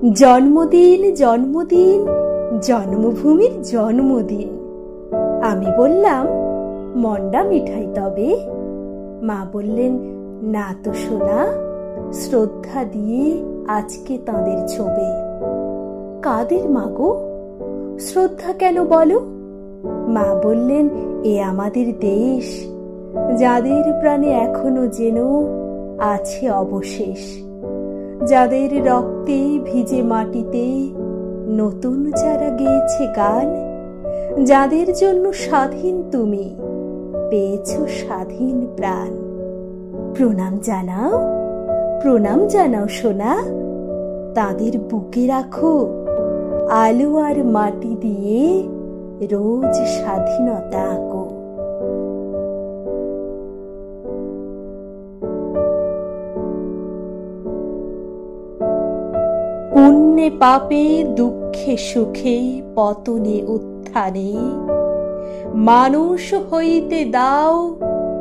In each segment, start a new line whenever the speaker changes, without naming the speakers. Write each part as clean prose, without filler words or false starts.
জন্মদিন জন্মদিন জন্মভূমির জন্মদিন। আমি বললাম, মন্ডা মিঠাই তবে? মা বললেন, না তো সোনা, শ্রদ্ধা দিয়ে আজকে তাঁদের ছবে। কাদের মাগো? শ্রদ্ধা কেন বলো? মা বললেন, এ আমাদের দেশ, যাদের প্রাণে এখনো যেন আছে অবশেষ, যাদের রক্তে ভিজে মাটিতে নতুন যারা গেয়েছে গান, যাদের জন্য স্বাধীন তুমি পেয়েছো স্বাধীন প্রাণ। প্রণাম জানাও, প্রণাম জানাও সোনা, তাদের বুকে রাখো আলো আর মাটি দিয়ে রোজ স্বাধীনতা আঁকো। পুণ্যে পাপে দুঃখে সুখে পতনে উত্থানে মানুষ হইতে দাও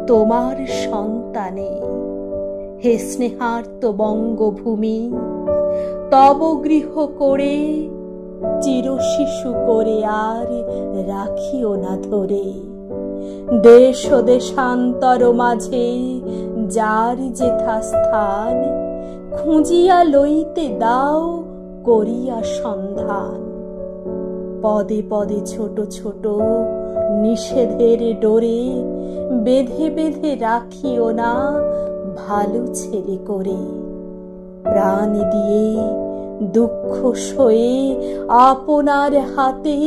তোমার সন্তানে। হে স্নেহার্ত বঙ্গভূমি, তব গৃহ করে চিরশিশু করে আর রাখিও না ধরে। দেশ ও দেশান্তর মাঝে যার যেথা স্থান, খুঁজিয়া লইতে দাও করিয়া সন্ধান। পদে পদে ছোট ছোট নিষেধের ডোরে বেঁধে বেঁধে রাখিও না ভালো ছেলে করে। প্রাণ দিয়ে দুঃখ সয়ে আপনার হাতে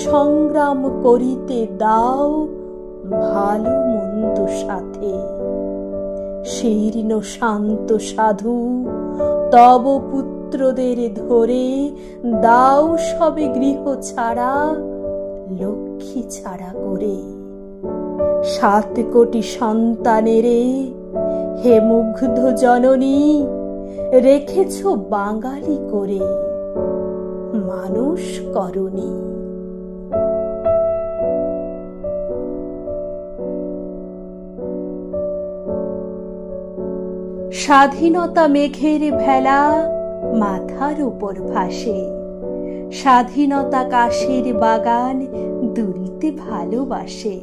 সংগ্রাম করিতে দাও ভালো মন্দ সাথে। শীর্ণ শান্ত সাধু তব পুত্রদের ধরে দাও সবে গৃহ ছাড়া লক্ষ্মী ছাড়া করে। 7 কোটি সন্তানেরে হে মুগ্ধ জননী রেখেছ বাঙালি করে, মানুষ করনি। স্বাধীনতা মেঘের ভেলা মাথার উপর ভাসে, স্বাধীনতা কাশের বাগান দুলতে ভালোবাসে।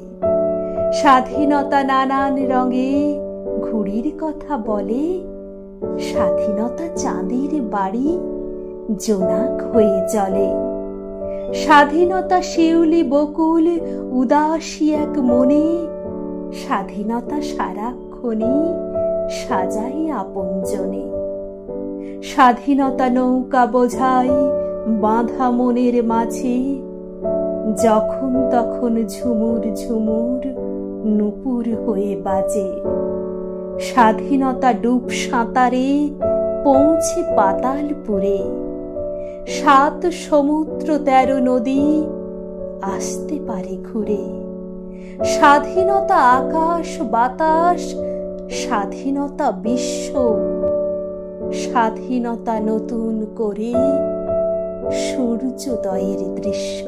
স্বাধীনতা নানান রঙে ঘুড়ির কথা বলে, স্বাধীনতা চাঁদের বাড়ি জোনাক হয়ে চলে। স্বাধীনতা শিউলি বকুল উদাসী এক মনে, স্বাধীনতা সারাক্ষণই সাজাই আপনজনে। স্বাধীনতা নৌকা বোঝাই বাঁধা মনের মাঝে, যখন তখন ঝুমুর ঝুমুর নূপুর হয়ে বাজে। স্বাধীনতা ডুব সাঁতারে পৌঁছে পাতালপুরে, 7 সমুদ্র 13 নদী আসতে পারে ঘুরে। স্বাধীনতা আকাশ বাতাস, স্বাধীনতা বিশ্ব, স্বাধীনতা নতুন করে সূর্যোদয়ের দৃশ্য।